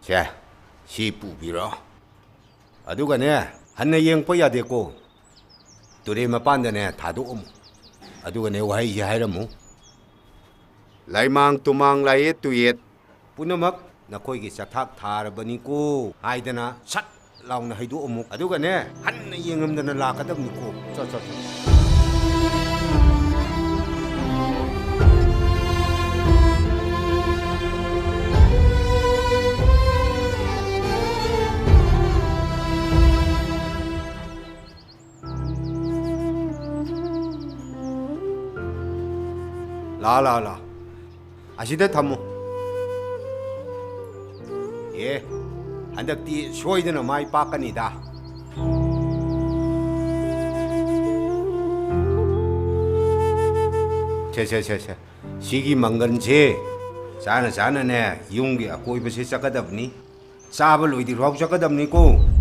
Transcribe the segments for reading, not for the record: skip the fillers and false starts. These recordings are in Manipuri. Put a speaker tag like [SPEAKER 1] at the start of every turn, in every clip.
[SPEAKER 1] 자, 시 뿌비러. 아두가네 한내 영뻐 야되고 또레마 빤다네 다도 오무. 아두가네 와이지 하이라무. 라이망 투망 라이에 투옙 पुनमक नखोई चथाक थारबनीको आइदना सट लाउन हैदो अमुक अदुगने हन्न येंगमदना लाकदबनिको च ला 아시데 담모 예, 한덕디 소이드는 많이 바꿔니다. 제, 시기 망건지, 자네 용기야 고입을 시작하다보니, 싸블 로이디로 하고 시작하다보니고.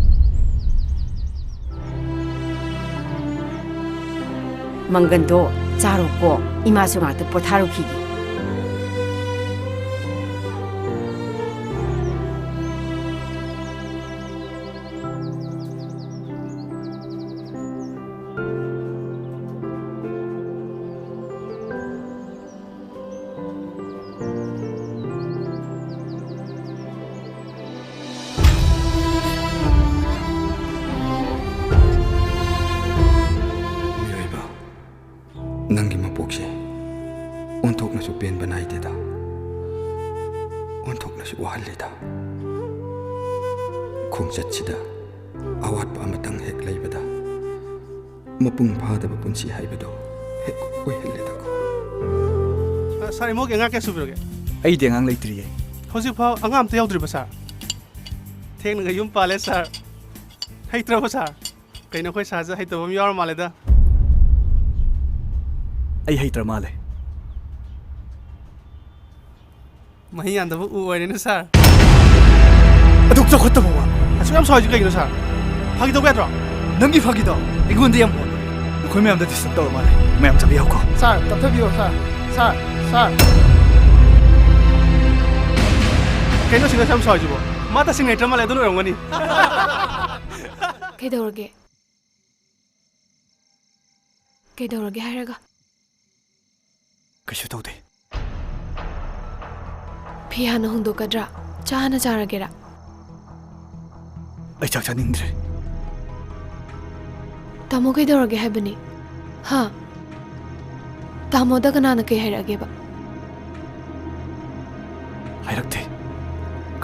[SPEAKER 2] 망건도 자루고 이마송아도 포타루키기.
[SPEAKER 3] नंगी मपोक्से ओंथोकनसु पेन बनाइदेदा ओंथोकनसु वाहलेदा खोंचतसिदा अवाटपा अमतंग हेक लैबदा मपुंग फादबा पुंसी हाइबदो हेक ओइहलेदाको
[SPEAKER 4] सार इमोक एंगा के सुबिरोगे
[SPEAKER 3] अई देंगांग लैत्रिये
[SPEAKER 4] हौजिक फाव अंगाम त याउद्रिबा सार थेंगनगा युम पाले सार हैत्रबा सार कैनो खोय साजा हैतबम यावर मालेदा
[SPEAKER 3] अई हैत्र माले
[SPEAKER 4] मही आंदबा उ ओइनेना सार
[SPEAKER 3] अदुक चखतबा वा
[SPEAKER 4] असु याम सॉइज कैनो सार फागी तो बेद्रो
[SPEAKER 3] नंगी फागिदो एगोंदे याम हो खोय मैम द डिस्टर्ब तौर माले मैम चबी यावको
[SPEAKER 4] सार तथबियो सार कैनो सिंगा साम सॉइजबो माता सिंग हैत्र माले दोनो रंगनी
[SPEAKER 2] कꯩꯗꯧꯔꯒꯦ 하이라가
[SPEAKER 3] कशु तौदे
[SPEAKER 2] ꯐꯤ ꯍꯥꯟꯅ ꯍꯣꯡꯗꯣꯛꯀꯗ꯭ꯔꯥ ꯆꯥ ꯍꯥꯟꯅ ꯆꯥꯔꯒꯦꯔꯥ
[SPEAKER 3] ꯑꯩ ꯆꯥꯛ ꯆꯥꯅꯤꯡꯗ꯭ꯔꯦ
[SPEAKER 2] ꯇꯥꯃꯣ ꯀꯩꯗꯧꯔꯒꯦ ꯍꯥꯏꯕꯅꯤ ꯍꯥ ꯇꯥꯃꯣꯗ ꯀꯅꯥꯅ ꯀꯩ ꯍꯥꯏꯔꯛꯑꯒꯦꯕ
[SPEAKER 3] ꯍꯥꯏꯔꯛꯇꯦ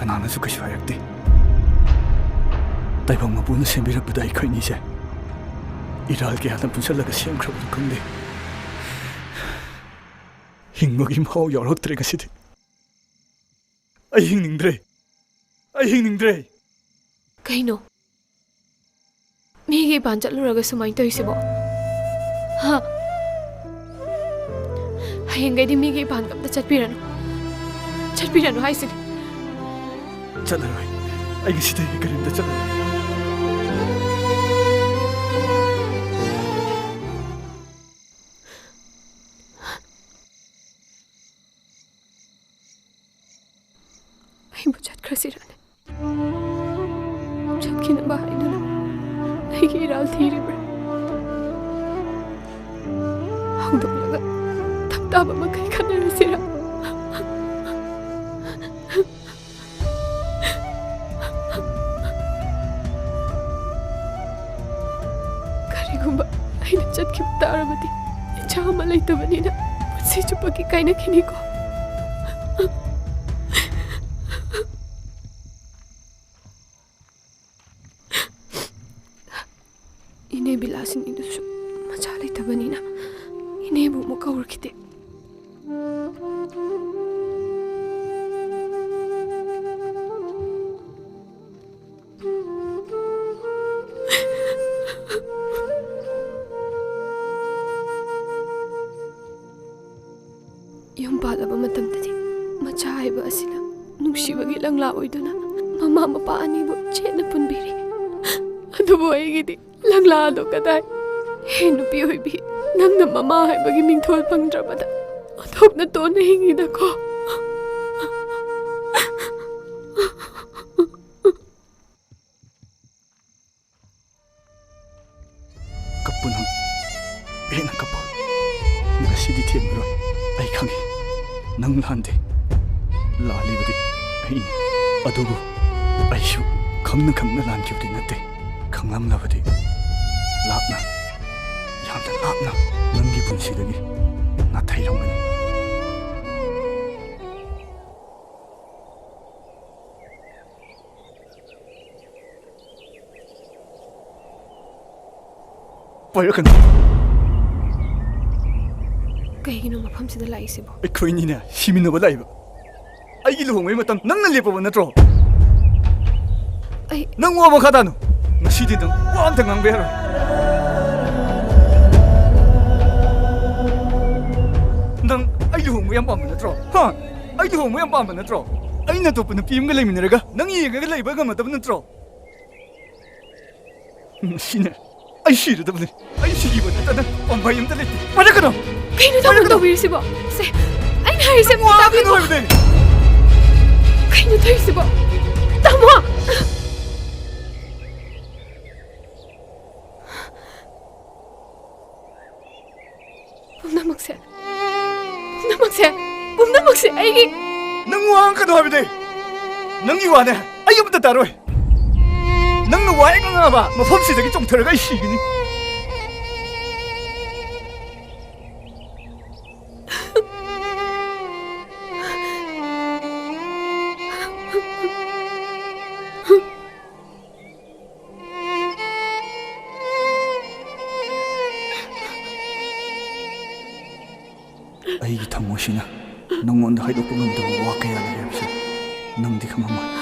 [SPEAKER 3] ꯀꯅꯥꯅꯁꯨ ꯀꯩꯁꯨ ꯍꯥꯏꯔꯛꯇꯦ ꯇꯥꯏꯕꯪ ꯃꯄꯨꯅ ꯁꯦꯝꯕꯤꯔꯛꯄꯗ ꯑꯩꯈꯣꯏꯅꯤꯁꯦ 이랄 ꯀꯌꯥꯗ ꯄꯨꯟꯁꯜꯂꯒ ꯁꯦꯝꯈ꯭ꯔꯕꯗꯨ ꯈꯪꯗꯦ ꯍꯤꯡꯕꯒꯤ ꯃꯍꯥꯎ ꯌꯥꯎꯔꯛꯇ꯭ꯔꯦ ꯉꯁꯤꯗꯤ ꯑꯩ ꯍꯤꯡꯅꯤꯡꯗ꯭ꯔꯦ
[SPEAKER 2] ꯀꯩꯅꯣ ꯃꯤꯒꯤ ꯏꯄꯥꯟ ꯆꯠꯂꯨꯔꯒ ꯁꯨꯃꯥꯏꯅ ꯇꯧꯔꯤꯁꯤꯕꯣ ꯍꯥ ꯍꯌꯦꯡꯒꯩꯗꯤ ꯃꯤꯒꯤ ꯏꯄꯥꯟꯒ ꯑꯝꯇ ꯆꯠꯄꯤꯔꯅꯨ ꯍꯥꯏꯁꯤꯅꯤ
[SPEAKER 3] ꯆꯠꯂꯔꯣꯏ ꯑꯩ ꯉꯁꯤꯗꯒꯤ ꯀꯔꯤꯝꯇ ꯆꯠꯂꯔꯣꯏ
[SPEAKER 2] ꯑꯩꯕꯨ ꯆꯠꯈ꯭ꯔꯁꯤꯔꯅꯦ ꯆꯠꯈꯤꯅꯕ ꯍꯥꯏꯗꯨꯅ ꯑꯩꯒꯤ ꯏꯔꯥꯜ ꯊꯤꯔꯤꯕ꯭ꯔꯥ ꯍꯧꯗꯣꯛꯂꯒ ꯊꯞꯇꯥꯕ ꯃꯈꯩ ꯈꯟꯅꯔꯁꯤꯔꯥ ꯀꯔꯤꯒꯨꯝꯕ ꯑꯩꯅ ꯆꯠꯈꯤꯕ ꯇꯥꯔꯕꯗꯤ ꯏꯆꯥ ꯑꯃ ꯂꯩꯇꯕꯅꯤꯅ ꯄꯨꯟꯁꯤ ꯆꯨꯞꯄꯒꯤ ꯀꯥꯏꯅꯈꯤꯅꯤꯀꯣ 이내 빌라시니도수 마차를 타버니나 이내부 못 가올기대 ꯌꯨꯝ ꯄꯥꯜꯂꯕ ꯃꯇꯝꯗꯗꯤ ꯃꯆꯥ ꯍꯥꯏꯕ ꯑꯁꯤꯅ ꯅꯨꯡꯁꯤꯕꯒꯤ ꯂꯪꯂꯥ ꯑꯣꯏꯗꯨꯅ ꯃꯃꯥ ꯃꯄꯥ ꯑꯅꯤꯕꯨ ꯆꯦꯠꯅ ꯄꯨꯟꯕꯤꯔꯤ ꯑꯗꯨꯕꯨ ꯑꯩꯒꯤꯗꯤ ꯂꯪꯂꯥ ꯑꯗꯨ ꯀꯗꯥꯏ ꯍꯦ ꯅꯨꯄꯤ ꯑꯣꯏꯕꯤ ꯅꯪꯅ ꯃꯃꯥ ꯍꯥꯏꯕꯒꯤ ꯃꯤꯡꯊꯣꯜ ꯐꯪꯗ꯭ꯔꯕꯗ ꯑꯣꯟꯊꯣꯛꯅ ꯇꯣꯟꯅ ꯍꯤꯡꯉꯤꯗꯀꯣ
[SPEAKER 3] ꯅꯪ ꯂꯥꯟꯗꯦ ꯂꯥꯜꯂꯤꯕꯗꯤ ꯑꯩꯅꯤ ꯑꯗꯨꯕꯨ ꯑꯩꯁꯨ ꯈꯪꯅ ꯈꯪꯅ ꯂꯥꯟꯈꯤꯕꯗꯤ ꯅꯠꯇꯦ ꯈꯪꯂꯝꯂꯕꯗꯤ ꯂꯥꯞꯅ ꯌꯥꯝꯅ ꯂꯥꯞꯅ ꯅꯪꯒꯤ ꯄꯨꯟꯁꯤꯗꯒꯤ ꯅꯥꯊꯩꯔꯝꯒꯅꯤ ꯄꯥꯏꯔꯛꯀꯅꯨ
[SPEAKER 2] ꯀꯩꯒꯤꯅꯣ ꯃꯐꯝꯁꯤꯗ ꯂꯥꯛꯏꯁꯤꯕꯣ
[SPEAKER 3] ꯑꯩꯈꯣꯏꯅꯤꯅ ꯁꯤꯃꯤꯟꯅꯕ ꯂꯥꯛꯏꯕ ꯑꯩꯒꯤ ꯂꯨꯍꯣꯡꯕꯒꯤ ꯃꯇꯝ ꯅꯪꯅ ꯂꯦꯞꯄꯕ ꯅꯠꯇ꯭ꯔꯣ
[SPEAKER 2] ꯑꯩ
[SPEAKER 3] ꯅꯪ ꯋꯥ ꯃꯈꯥ ꯇꯥꯅꯨ ꯉꯁꯤꯗꯤ ꯅꯪ ꯋꯥ ꯑꯝꯇ ꯉꯥꯡꯕ ꯌꯥꯔꯣꯏ ꯅꯪ ꯑꯩ ꯂꯨꯍꯣꯡꯕ ꯌꯥꯝ ꯄꯥꯝꯕ ꯅꯠꯇ꯭ꯔꯣ ꯍꯥ ꯑꯩ ꯂꯨꯍꯣꯡꯕ ꯌꯥꯝ ꯄꯥꯝꯕ ꯅꯠꯇ꯭ꯔꯣ ꯑꯩꯅ ꯑꯇꯣꯞꯄ ꯅꯨꯄꯤ ꯑꯃꯒ ꯂꯩꯃꯤꯟꯅꯔꯒ ꯅꯪ ꯌꯦꯡꯉꯒ ꯂꯩꯕ ꯉꯝꯃꯗꯕ ꯅꯠꯇ꯭ꯔꯣ ꯉꯁꯤꯅ ꯑꯩ ꯁꯤꯔꯗꯕꯅꯤ ꯑꯩ ꯁꯤꯈꯤꯕ ꯅꯠꯇꯅ ꯄꯥꯝꯕꯩ ꯑꯝꯇ ꯂꯩꯇꯦ ꯄꯥꯏꯔꯛꯀꯅꯣ
[SPEAKER 2] ꯀꯩꯅꯣ ꯇꯥꯃꯣ ꯇꯧꯕꯤꯔꯤꯁꯤꯕꯣ ꯁꯦ ꯑꯩꯅ ꯍꯥꯏꯔꯤꯁꯦ
[SPEAKER 3] ꯋꯥꯒꯅꯨ ꯍꯥꯏꯕꯅꯦ
[SPEAKER 2] ꯀꯩꯅꯣ ꯇꯧꯔꯤꯁꯤꯕꯣ ꯇꯥꯃꯣ ꯄꯨꯝꯅꯃꯛꯁꯦ ꯑꯩꯒꯤ
[SPEAKER 3] ꯅꯪ ꯋꯥꯒꯅꯨ ꯍꯥꯏꯕꯅꯦ ꯅꯪꯒꯤ ꯋꯥꯅꯦ ꯑꯩ ꯑꯃꯇ ꯇꯥꯔꯣꯏ ꯅꯪꯅ ꯋꯥ ꯍꯦꯛ ꯉꯥꯡꯉꯕ ꯃꯐꯝꯁꯤꯗꯒꯤ ꯆꯣꯡꯊꯔꯒ ꯑꯩ ꯁꯤꯒꯅꯤ ꯑꯩꯒꯤ ꯊꯃꯣꯏꯁꯤꯅ ꯅꯪꯉꯣꯟꯗ ꯍꯥꯏꯗꯣꯛꯄ ꯉꯝꯗꯕ ꯋꯥ ꯀꯌꯥ ꯂꯩ ꯍꯥꯏꯕꯁꯦ ꯅꯪꯗꯤ ꯈꯪꯉꯝꯃꯣꯏ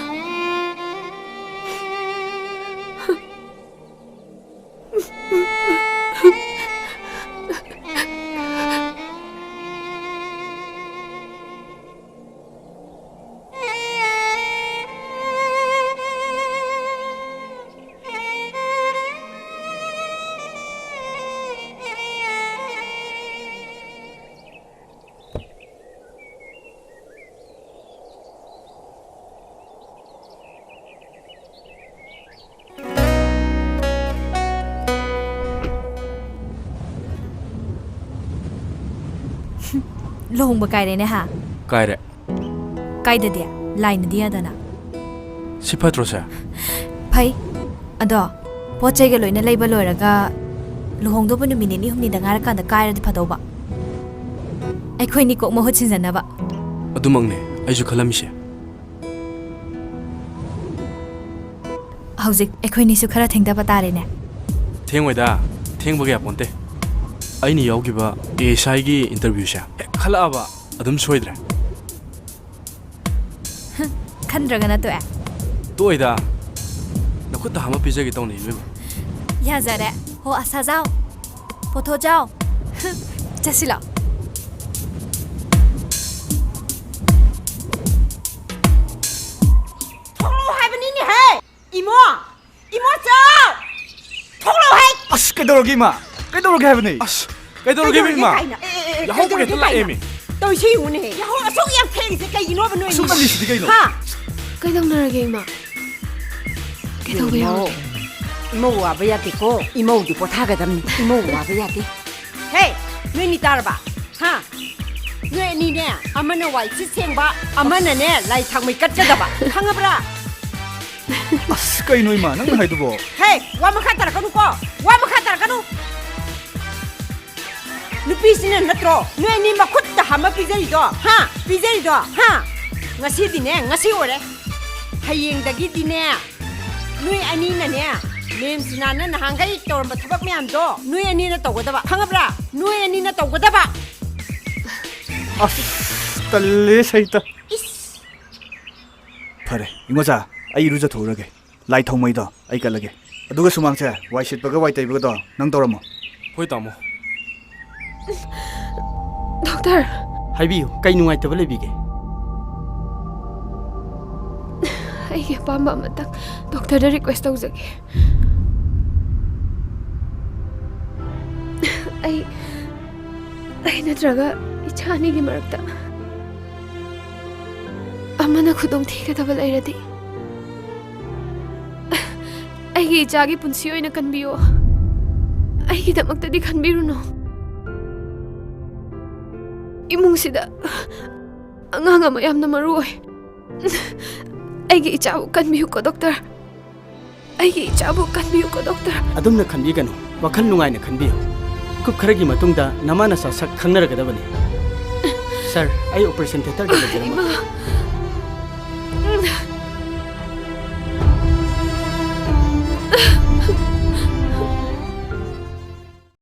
[SPEAKER 5] ꯂꯨꯍꯣꯡꯕ ꯀꯥꯏꯔꯦꯅꯦ ꯍꯥ
[SPEAKER 6] ꯀꯥꯏꯔꯦ
[SPEAKER 5] ꯀꯥꯏꯗꯗꯤ ꯂꯥꯏꯅꯗꯤ ꯌꯥꯗꯅ
[SPEAKER 6] ꯁꯤ ꯐꯠꯇ꯭ꯔꯣꯁꯦ
[SPEAKER 5] ꯐꯩ ꯑꯗꯣ ꯄꯣꯠ ꯆꯩꯒ ꯂꯣꯏꯅ ꯂꯩꯕ ꯂꯣꯏꯔꯒ ꯂꯨꯍꯣꯡꯗꯧꯕ ꯅꯨꯃꯤꯠ ꯅꯤꯅꯤ ꯍꯨꯝꯅꯤꯗ ꯉꯥꯏꯔꯀꯥꯟꯗ ꯀꯥꯏꯔꯗꯤ ꯐꯗꯧꯕ ꯑꯩꯈꯣꯏꯅꯤ ꯀꯣꯛ ꯃꯍꯨꯠ ꯁꯤꯟꯖꯟꯅꯕ
[SPEAKER 6] ꯑꯗꯨꯃꯛꯅꯦ ꯑꯩꯁꯨ ꯈꯜꯂꯝꯃꯤꯁꯦ
[SPEAKER 5] ꯍꯧꯖꯤꯛ ꯑꯩꯈꯣꯏꯅꯤꯁꯨ ꯈꯔ ꯊꯦꯡꯊꯕ ꯇꯥꯔꯦꯅꯦ
[SPEAKER 6] ꯊꯦꯡꯉꯣꯏꯗ ꯊꯦꯡꯕꯒ ꯌꯥꯄꯣꯟꯇꯦ ꯑꯩꯅ ꯌꯥꯎꯈꯤꯕ ASIꯒꯤ ꯏꯟꯇꯔꯚ꯭ꯌꯨꯁꯦ ꯍꯦꯛ ꯈꯜꯂꯛꯑꯕ ꯑꯗꯨꯝ ꯁꯣꯏꯗ꯭ꯔꯦ
[SPEAKER 5] ꯈꯟꯗ꯭ꯔꯒꯅ ꯇꯣꯛꯑꯦ
[SPEAKER 6] ꯇꯣꯛꯏꯗ ꯅꯈꯨꯠꯇ ꯍꯥꯝꯃ ꯄꯤꯖꯒꯦ ꯇꯧꯅꯤ ꯏꯕꯦꯝꯃ
[SPEAKER 5] ꯌꯥꯖꯔꯦ ꯍꯣ ꯑꯁꯥꯖꯥꯎ ꯄꯣꯊꯣꯖꯥꯎ ꯆꯠꯁꯤꯂꯣ
[SPEAKER 3] ꯑꯁ ꯀꯩꯗꯧꯔꯒꯦ ꯏꯃꯥ ꯀꯩꯗꯧꯔꯒꯦ ꯍꯥꯏꯕꯅꯦ
[SPEAKER 6] ꯑꯁ ꯀꯩꯗꯧꯔꯒꯦ ꯏꯃꯥ ꯌꯥꯍꯧꯕꯒ ꯍꯦꯛꯇ ꯂꯥꯛꯑꯦꯃꯤ
[SPEAKER 7] ꯇꯧꯏꯁꯤ ꯌꯦꯡꯉꯨꯅꯦ ꯌꯥꯍꯧ ꯑꯁꯨꯛ ꯌꯥꯝ ꯊꯦꯡꯉꯤꯁꯦ ꯀꯩꯒꯤꯅꯣꯕ ꯅꯣꯏ
[SPEAKER 3] ꯑꯁꯨꯛ ꯉꯜꯂꯤꯁꯤꯗꯤ ꯀꯩꯅꯣ
[SPEAKER 2] ꯀꯩꯗꯧꯅꯔꯒꯦ ꯏꯃꯥ ꯀꯩꯗꯧꯕ ꯌꯥꯎꯔꯒꯦ
[SPEAKER 7] 이모가 와봐야겠고 이모도 못하거든 이모가 와봐야돼 헤이 너희 따라봐 하 너희네 아마는 와이치 생봐 아마는 라이 상미 깎아다봐 항아브라
[SPEAKER 3] ꯑꯁ ꯀꯩꯅꯣ ꯏꯃꯥ ꯅꯪꯅ ꯍꯥꯏꯗꯨꯕꯣ
[SPEAKER 7] 헤이 와마카 따라가누고 와마카 따라가누 누피시는 너트로 너희네 막 콧다 하마 삐자리도 하 삐자리도 하 ngasi디네 ngasi 오래 하이행다기디네 너희 아니나네 ꯃꯦꯝꯁꯤꯅꯥꯅ ꯅꯍꯥꯟꯒꯩ ꯇꯧꯔꯝꯕ ꯊꯕꯛ ꯃꯌꯥꯝꯗꯣ ꯅꯣꯏ ꯑꯅꯤꯅ ꯇꯧꯒꯗꯕ ꯈꯪꯉꯕ꯭ꯔꯥ ꯅꯣꯏ ꯑꯅꯤꯅ ꯇꯧꯒꯗꯕ
[SPEAKER 3] ꯑꯁ ꯇꯜꯂꯦ ꯁꯩꯇ ꯐꯔꯦ ꯏꯉꯣꯆꯥ ꯑꯩ ꯏꯔꯨꯖꯊꯣꯛꯎꯔꯒꯦ ꯂꯥꯏ ꯊꯥꯎꯃꯩꯗꯣ ꯑꯩ ꯀꯠꯂꯒꯦ ꯑꯗꯨꯒ ꯁꯨꯃꯥꯡꯁꯦ ꯋꯥꯏ ꯁꯤꯠꯄꯒ ꯋꯥꯏ ꯇꯩꯕꯒꯗꯣ ꯅꯪ ꯇꯧꯔꯝꯃꯣ
[SPEAKER 6] ꯍꯣꯏ ꯇꯥꯃꯣ
[SPEAKER 2] ꯗꯣꯛꯇꯔ
[SPEAKER 8] ꯍꯥꯏꯕꯤꯌꯨ ꯀꯩ ꯅꯨꯡꯉꯥꯏꯇꯕ ꯂꯩꯕꯤꯒꯦ
[SPEAKER 2] ꯑꯩꯒꯤ ꯑꯄꯥꯝꯕ ꯑꯃꯇꯪ ꯗꯣꯛꯇꯔꯗ ꯔꯤꯀ꯭ꯋꯦꯁ ꯇꯧꯖꯒꯦ ꯑꯩ ꯅꯠꯇ꯭ꯔꯒ ꯏꯆꯥ ꯑꯅꯤꯒꯤ ꯃꯔꯛꯇ ꯑꯃꯅ ꯈꯨꯗꯣꯡ ꯊꯤꯒꯗꯕ ꯂꯩꯔꯗꯤ ꯑꯩꯒꯤ ꯏꯆꯥꯒꯤ ꯄꯨꯟꯁꯤ ꯑꯣꯏꯅ ꯀꯟꯕꯤꯌꯨ ꯑꯩꯒꯤꯗꯃꯛꯇꯗꯤ ꯈꯟꯕꯤꯔꯨꯅꯨ ꯏꯃꯨꯡꯁꯤꯗ ꯑꯉꯥꯡ ꯑꯃ ꯌꯥꯝꯅ ꯃꯔꯨ ꯑꯣꯏ ꯑꯩꯒꯤ ꯏꯆꯥꯕꯨ ꯀꯟꯕꯤꯌꯨꯀꯣ ꯗꯣꯛꯇꯔ ꯑꯩꯒꯤ ꯏꯆꯥꯕꯨ ꯀꯟꯕꯤꯌꯨꯀꯣ ꯗꯣꯛꯇꯔ
[SPEAKER 8] ꯑꯗꯨꯝꯅ ꯈꯟꯕꯤꯒꯅꯨ ꯋꯥꯈꯜ ꯅꯨꯡꯉꯥꯏꯅ ꯈꯟꯕꯤꯌꯨ ꯀꯨꯞ ꯈꯔꯒꯤ ꯃꯇꯨꯡꯗ ꯅꯃꯥ ꯅꯆꯥ ꯁꯛ ꯈꯪꯅꯔꯒꯗꯕꯅꯤ ꯁꯥꯔ ꯑꯩ ꯑꯣꯄꯔꯦꯁꯟ ꯊꯤꯌꯦꯇꯔꯗ ꯂꯩꯖꯔꯝꯃꯒꯦ